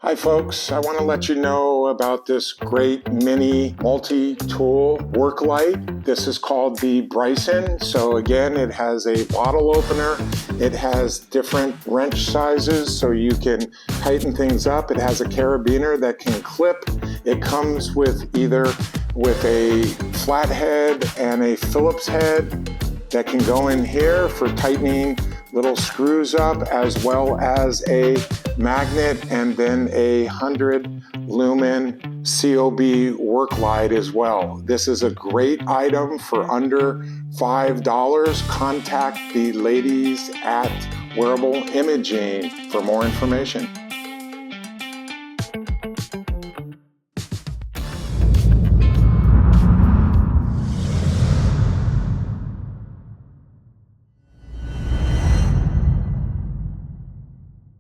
Hi folks, I want to let you know about this great mini multi-tool work light. This is called the Bryson. So again, it has a bottle opener. It has different wrench sizes so you can tighten things up. It has a carabiner that can clip. It comes with either a flat head and a Phillips head that can go in here for tightening little screws up, as well as a magnet and then a 100 lumen COB work light as well. This is a great item for under $5. Contact the ladies at Wearable Imaging for more information.